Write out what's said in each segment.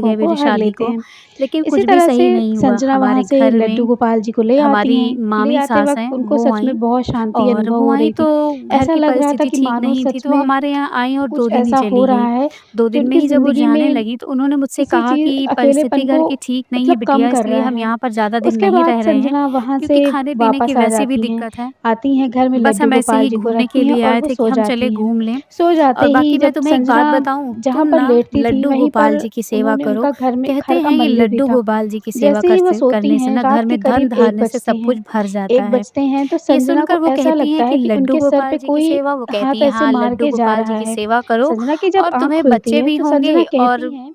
जीत दुखों गए को मेरी हर शादी लेते को, हैं। लेकिन इसी कुछ भी तरह सही से नहीं हुआ। संजना वहाँ हमारे से घर लड्डू में गोपाल जी को ले आती हमारी हैं। ले मामी आते सास वक़्त हैं, उनको वो सच आईं में बहुत शांति और अनुभव वो हो आईं रही तो थी। घर ऐसा की लग रहा था परिस्थिति कि ठीक मानो नहीं थी, सच तो में हमारे यहाँ आईं और 2 कुछ दिन ही ऐसा हो चली रहा गईं। है 2 जो दिन में उनकी ही जब वो ज़िंदगी जाने में लगी तो उन्होंने मुझसे किसी कहा चीज़ कि अकेलेपन परिस्थिति घर को की ठीक नहीं है मतलब कम बिटिया, कर इसलिए रहा हम है। यहाँ पर ज़्यादा दिन उसके नहीं बाद रह रहे हैं, संजना वहाँ क्योंकि से खाने-पीने की वापस आ वैसे भी जाती हैं। दिक्कत है। आती हैं घर में बस लड्डू हम ऐसे गोपाल ही जी को घूमने के रखती हैं लिए और आए वो थे सो कि हम चले जाती हैं। घूम लें। सो और जाते ही बाकी मैं जब तुम्हें एक बात संजना बताऊँ, जहाँ तुम पर ना लेटती थी लड्डू वहीं गोपाल पर जी की सेवा उन्होंने करो। उनका घर में कहते खर का हैं कि मंदिर भी लड्डू था। गोपाल जी की सेवा जैसे ही वो सोती करने से हैं ना घर रात के में करीब 1 धन-धान्य से बजते सब कुछ हैं। भर जाता 1 है। बजते हैं तो ये संजना सुनकर को वो ऐसा कहती लगता हैं कि है कि लड्डू उनके सर गोपाल पे जी की कोई सेवा, वो कहती हाथ हैं ऐसे हाँ, मार लड्डू के जा गोपाल जी रहा की है। सेवा करो संजना की जब और आँख तुम्हें खुलती बच्चे है भी तो होंगे संजना कहती और हैं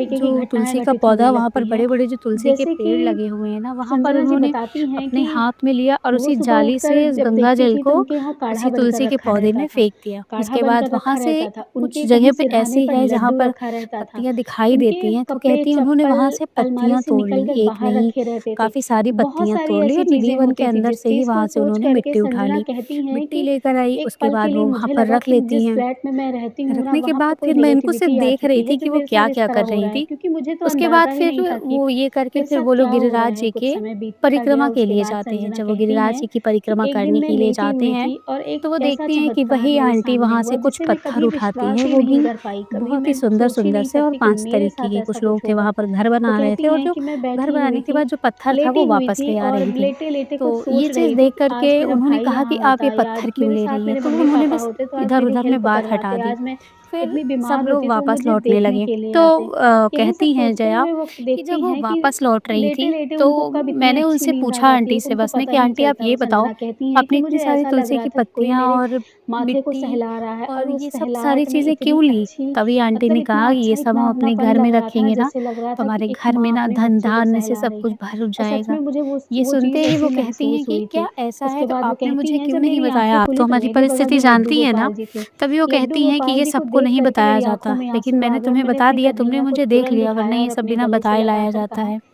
तरीके की जो घटनाएँ तुलसी का घटित होने पौधा वहाँ पर लगती हैं। बड़े-बड़े जो तुलसी के जैसे पेड़ कि लगे हुए हैं ना, वहाँ पर संजना जी उन्होंने बताती हैं अपने कि हाथ में लिया और वो उसी सुबह जाली उठकर से उस जब गंगा देखती जल थी तो को उनके यहाँ काढ़ा उसी बनकर तुलसी के रखा पौधे रहता में था। फेंक दिया। काढ़ा उसके बाद बनकर वहाँ रखा से रहता था। कुछ उनके कहीं जगह पे सिरहाने ऐसी पर है जहाँ लड्डू पर रखा रहता था। पत्तियाँ दिखाई उनके देती हैं, तो कपड़े, कहती हैं उन्होंने वहाँ चप्पल से अलमारी पत्तियाँ से तोड़ ली, निकल कर एक बाहर नहीं रखे रहते थे। काफ़ी सारी बहुत पत्तियाँ सारी तोड़ ली ऐसी और निधि चीज़ें वन के होती थी अंदर जिस से ही चीज़ को वहाँ से सोच उन्होंने कर के मिट्टी उठा संजना ली। कहती हैं मिट्टी कि लेकर आई, एक उसके पल के बाद लिए वो वहाँ मुझे पर लगा रख कि लेती जिस हैं। फ्लैट में मैं रहती हूँ ना, रखने के वहाँ पर बाद कोई फिर मैं इनको सिर्फ़ नेगेटिविटी आ देख रही चुकी है थी जो कि वो मेरे साथ इस क्या-क्या तरह कर हो रही रहा है। थी। क्योंकि मुझे तो उसके बाद अंदाज़ा ही फिर नहीं था कि वो ये करके मेरे फिर साथ वो लोग क्या हो रहा गिरिराज है। जी कुछ के समय बीतता गया, परिक्रमा के उसके लिए बाद जाते हैं। संजना जब वो कहती गिरिराज हैं जी की कि परिक्रमा एक दिन करने मैं के लिए लेटी जाते हुई हैं, थी और एक तो वो ऐसा देखती हैं कि चमत्कार वही मेरे आंटी सामने वहाँ हुआ से कुछ जिसे मैं पत्थर कभी उठाती विश्वास हैं, ही वो नहीं भी कर पाई। कभी बहुत ही मैं सोच ही सुंदर-सुंदर नहीं से और सकती कि 5 मेरे तरीके साथ के ऐसा कुछ लोग कुछ थे होगा। वहाँ पर घर वो बना रहे थे कहती और हैं जो कि मैं घर बैठी हुई बनाने के थी, बाद जो पत्थर था लेटी वो हुई वापस थी ले आ और रही थी। लेटे-लेटे तो कुछ ये सोच चीज़ रही थी देख कि कर आज के मेरा उन्होंने भाई कहा यहाँ कि आप ये होता, या आज पत्थर क्यों मेरे ले साथ रही हैं? मेरे तो उन्होंने मम्मी-पापा बस होते तो आज मेरी इधर-उधर में हेल्प बात हटा करवाते। दी। आज मैं फिर इतनी बीमार सब लोग होती तो वो वापस मुझे लौटने देखने लगे। के लिए तो आते। यही सब कहती हैं सोचते जया हुए वो कि जब देखती वो हैं कि वापस लौट रही थी, लेटे-लेटे उनको तो कब इतनी मैंने अच्छी उनसे नींद आ पूछा जाती है आंटी कि से उनको बस में पता कि नहीं आंटी आप चलता। वो ये बताओ, संजना कहती हैं कि आपने इतनी मुझे सारी ऐसा लग तुलसी रहा की था कोई पत्तियाँ मेरे और माथे को मिट्टी सहला रहा है और और उस ये सब सारी सहलाहट में चीज़ें इतनी क्यों ली? अच्छी, तभी आंटी मतलब ने इतना कहा कि ये अच्छा, सब इतना हम अपने अपनापन घर में लग रहा था ना, रखेंगे ना, जैसे लग रहा तो था कि हमारे एक घर में माँ ना अपने बच्चे को धन-धान्य से सहला सब रही कुछ है। भर और सच में जाएगा। मुझे वो ये वो सुनते चीज़ ही ऐसी वो कहती हैं महसूस कि हुई थी। क्या ऐसा है? उसके तो बाद वो आपने कहती मुझे हैं क्यों जब नहीं मेरी बताया? आँखें आप खुली तो तो हमारी मेरे बगल परिस्थिति में लड्डू जानती हैं ना? गोपाल जी थे। तभी वो लड्डू कहती हैं कि गोपाल ये जी को सबको देख नहीं कर के बताया मेरी जाता, आँखों में लेकिन आँसू आ मैंने गए और तुम्हें मैंने बता अपनी दिया, कन्नी तुमने माँ को मुझे देख तुरंत लिया, वरना उठाया ये और सब अपने बिना गले से बताए लाया लगाकर जाता कहा है।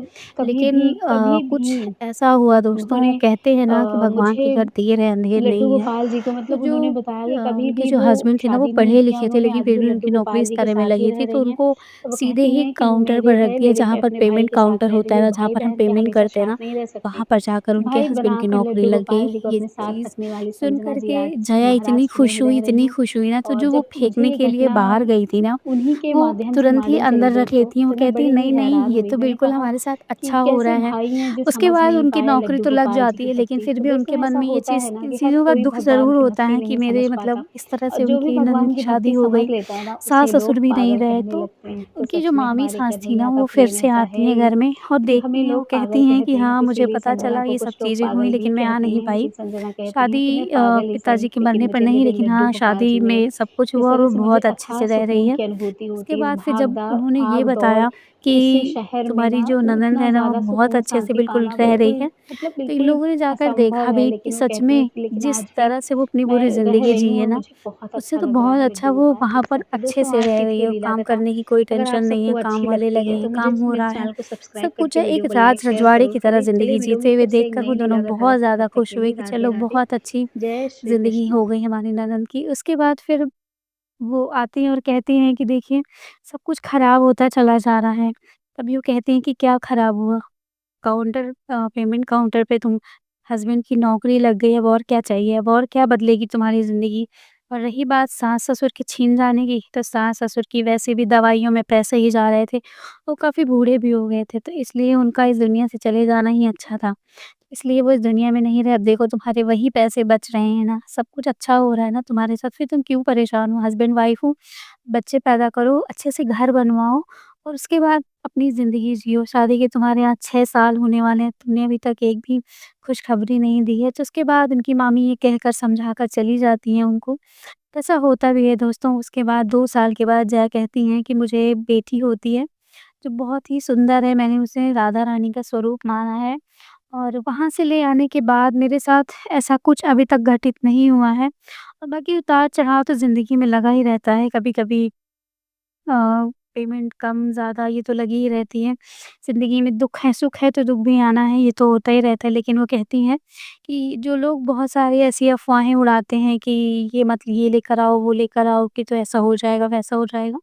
मतलब लेकिन कभी कुछ भी ऐसा हुआ दोस्तों, उन्होंने कहते हैं ना कि भगवान के मुझे घर देर है अंधेर लड्डू नहीं है। गोपाल जी को तो मतलब जो उन्होंने बताया कि कभी उनके भी जो वो हस्बैंड थे ना वो शादी नहीं किया पढ़े-लिखे थे, उन्होंने, लेकिन आज फिर भी भी लड्डू उनकी नौकरी गोपाल इस जी के तरह में साथ ही लगी रह थी, तो रही हैं। उनको तो वो सीधे कहती ही हैं कि काउंटर मेरे पर रख घर दिया, मेरे जहाँ पे पर अपने भाई पेमेंट के साथ काउंटर रहते होता हैं, है जो ना, जहाँ पर हम भाई-बहन थे पेमेंट हमेशा करते हैं साथ ना, नहीं रह वहाँ सकते। पर जाकर उनके भाई हस्बैंड की बनाकर नौकरी लड्डू लग गई। गोपाल जी को ये अपने साथ चीज़ रखने वाली सुन संजना कर जी के आज जया महाराष्ट्र में ही रह रही इतनी हैं। खुश हुई ना, तो और जो वो जब मुझे फेंकने ये के लिए घटना बाहर गई थी ना, उन्हीं के वो माध्यम से तुरंत ही मालूम चली अंदर रख दोस्तों, लेती हैं। वो तो मैं कहती हैं, बड़े ही नहीं-नहीं, हैरान ये हुई। तो मैंने बिल्कुल कहा हमारे साथ कि अच्छा हो रहा कैसे है। भाई हैं जो उसके समझ बाद नहीं उनकी पाए नौकरी लड्डू तो लग गोपाल जी जाती की है, लेकिन भक्ति। फिर तो भी दोस्तों उनके मन ऐसा में ये होता चीज़ है ना इन कि हर चीज़ों का कोई दुःख भगवान ज़रूर की होता भक्ति है नहीं कि समझ मेरे पाता। मतलब इस तरह और से जो भी उनकी ननद भगवान की की शादी भक्ति हो समझ गई, लेता है ना, उसे सास-ससुर लोग भी नहीं पागल रहे, कहने तो लगते हैं। तो उनकी जो सच में मामी हमारे सास थी ना, कन्हैया का वो फिर प्रेम से ऐसा आती है हैं ही घर में और कि हमें देखती हैं। वो लोग कहती पागल हैं कि कहते हैं, हाँ, तो मुझे इसीलिए पता संजना चला को ये सब कुछ लोग चीज़ें हुई, पागल भी लेकिन मैं आ कहते नहीं हैं। पाई। लेकिन संजना कहती हैं शादी कि मैं पागल ही पिताजी सही, के लेकिन मरने पर मुझे नहीं, मेरे लेकिन लड्डू हाँ, गोपाल शादी जी ने में सब कुछ जिस हुआ और तरह वो से मुझे बहुत अच्छे अथाह से रह रही सुकून है। की अनुभूति उसके होती है, बाद फिर जब उन्होंने ये भाग-दौड़ बताया इस कि शहर में तुम्हारी ना जो ननंद उतना है ना, वो ज़्यादा बहुत सुकून अच्छे से शांति बिल्कुल पाना रह रही बिल्कुल है। मतलब तो इन बिल्कुल लोगों ने जाकर देखा असंभव है। भी कि लेकिन वो सच कहती हैं में कि लेकिन जिस आज भी तरह से वो अपनी मैं पूरी रह ज़िंदगी रही जी हूँ है और ना, मुझे बहुत उससे अच्छा तो लग रहा बहुत है अच्छा लड्डू वो गोपाल जी वहाँ के पर साथ। तो अच्छे दोस्तों से आज रह की रही ये है और लीला काम कथा करने की कोई अगर आप टेंशन नहीं सबको है, काम अच्छी वाले लगती लगे है हैं, तो मुझे काम हो मेरे रहा है। चैनल को सब्सक्राइब सब कुछ करके है, वीडियो एक को लाइक शेयर राज-रजवाड़े ज़रूर की तरह करें। चलिए ज़िंदगी मिलूँगी जीते हुए फिर से एक देखकर वो नई दोनों लीला कथा के बहुत साथ, ज़्यादा तब तक खुश के हुए लिए कि राधे चलो राधे। बहुत अच्छी जय श्री ज़िंदगी कृष्ण। हो गई हमारी ननंद की। उसके बाद फिर वो आती हैं और कहती हैं कि देखिए, सब कुछ खराब होता चला जा रहा है। तभी वो कहती हैं कि क्या खराब हुआ? पेमेंट काउंटर पे तुम हस्बैंड की नौकरी लग गई, अब और क्या चाहिए? अब और क्या बदलेगी तुम्हारी ज़िंदगी? और रही बात सास-ससुर के छीन जाने की, तो सास-ससुर की वैसे भी दवाइयों में पैसे ही जा रहे थे। वो काफ़ी बूढ़े भी हो गए थे, तो इसलिए उनका इस दुनिया से चले जाना ही अच्छा था। इसलिए वो इस दुनिया में नहीं रहे, अब देखो तुम्हारे वही पैसे बच रहे हैं ना, सब कुछ अच्छा हो रहा है ना तुम्हारे साथ, फिर तुम क्यों परेशान हो? हस्बैंड-वाइफ हो, बच्चे पैदा करो, अच्छे से घर बनवाओ और उसके बाद अपनी ज़िंदगी जियो। शादी के तुम्हारे यहाँ 6 साल होने वाले हैं, तुमने अभी तक एक भी खुशखबरी नहीं दी है, तो उसके बाद उनकी मामी ये कहकर समझाकर चली जाती हैं उनको। तो ऐसा होता भी है दोस्तों, उसके बाद 2 साल के बाद जया कहती हैं कि मुझे बेटी होती है, जो बहुत ही सुंदर है, मैंने उसे राधा रानी का स्वरूप माना है और वहाँ से ले आने के बाद मेरे साथ ऐसा कुछ अभी तक घटित नहीं हुआ है। और बाकी उतार-चढ़ाव तो ज़िंदगी में लगा ही रहता है, कभी-कभी अ, पेमेंट कम-ज़्यादा ये तो लगी ही रहती है। ज़िंदगी में दुःख है, सुख है तो दुःख भी आना है, ये तो होता ही रहता है। लेकिन वो कहती हैं कि जो लोग बहुत सारी ऐसी अफ़वाहें उड़ाते हैं कि ये मत ये लेकर आओ, वो लेकर आओ कि तो ऐसा हो जाएगा, वैसा हो जाएगा।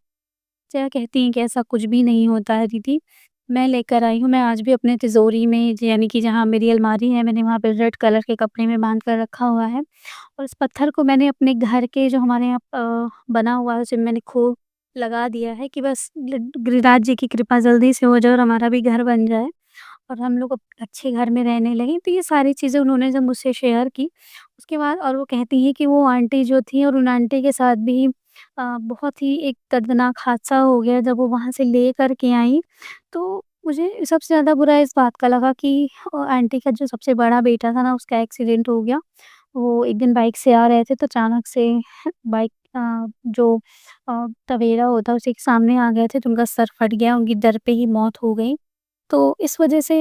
जया कहती हैं कि ऐसा कुछ भी नहीं होता है दीदी, मैं लेकर आई हूँ। मैं आज भी अपने तिजोरी में यानी कि जहाँ मेरी अलमारी है, मैंने वहाँ पे रेड कलर के कपड़े में बाँध कर रखा हुआ है और इस पत्थर को मैंने अपने घर के जो हमारे यहाँ बना हुआ है, उसे मैंने लगा दिया है कि बस गिरिराज जी की कृपा जल्दी से हो जाए और हमारा भी घर बन जाए और हम लोग अब अच्छे घर में रहने लगे। तो ये सारी चीज़ें उन्होंने जब मुझसे शेयर की, उसके बाद और वो कहती हैं कि वो आंटी जो थी और उन आंटी के साथ भी बहुत ही एक दर्दनाक हादसा हो गया जब वो वहाँ से ले कर के आईं। तो मुझे सबसे ज़्यादा बुरा इस बात का लगा कि आंटी का जो सबसे बड़ा बेटा था ना, उसका एक्सीडेंट हो गया। वो एक दिन बाइक से आ रहे थे तो अचानक से बाइक जो टवेरा होता है उसी के सामने आ गए थे तो उनका सर फट गया, उनकी दर पे ही मौत हो गई। तो इस वज़ह से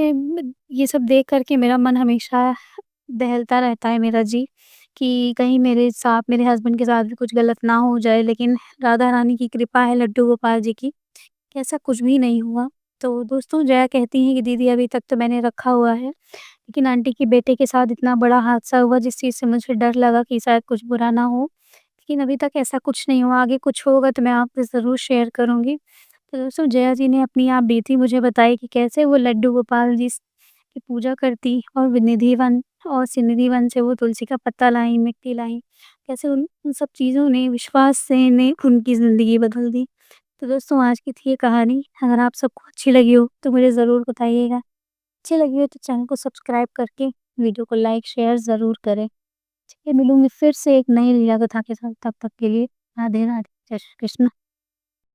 ये सब देख कर के मेरा मन हमेशा दहलता रहता है मेरा जी, कि कहीं मेरे हस्बैंड के साथ भी कुछ गलत ना हो जाए, लेकिन राधा रानी की कृपा है लड्डू गोपाल जी की, कि ऐसा कुछ भी नहीं हुआ। तो दोस्तों जया कहती हैं कि दीदी अभी तक तो मैंने रखा हुआ है, लेकिन आंटी के बेटे के साथ इतना बड़ा हादसा हुआ जिस चीज़ से मुझे डर लगा कि शायद कुछ बुरा ना हो, लेकिन अभी तक ऐसा कुछ नहीं हुआ। आगे कुछ होगा तो मैं आपसे ज़रूर शेयर करूँगी। तो दोस्तों जया जी ने अपनी आप बीती मुझे बताई कि कैसे वो लड्डू गोपाल जी की पूजा करती और निधिवन और सिनिधिवन से वो तुलसी का पत्ता लाई, मिट्टी लाई। कैसे उन उन सब चीज़ों ने विश्वास से ने उनकी ज़िंदगी बदल दी। तो दोस्तों आज की थी ये कहानी। अगर आप सबको अच्छी लगी हो तो मुझे ज़रूर बताइएगा। अच्छी लगी हो तो चैनल को सब्सक्राइब करके वीडियो को लाइक शेयर ज़रूर करें। ठीक है, मिलूँगी फिर से एक नई लीला कथा के साथ, तब तक के लिए राधे राधे, जय श्री कृष्ण।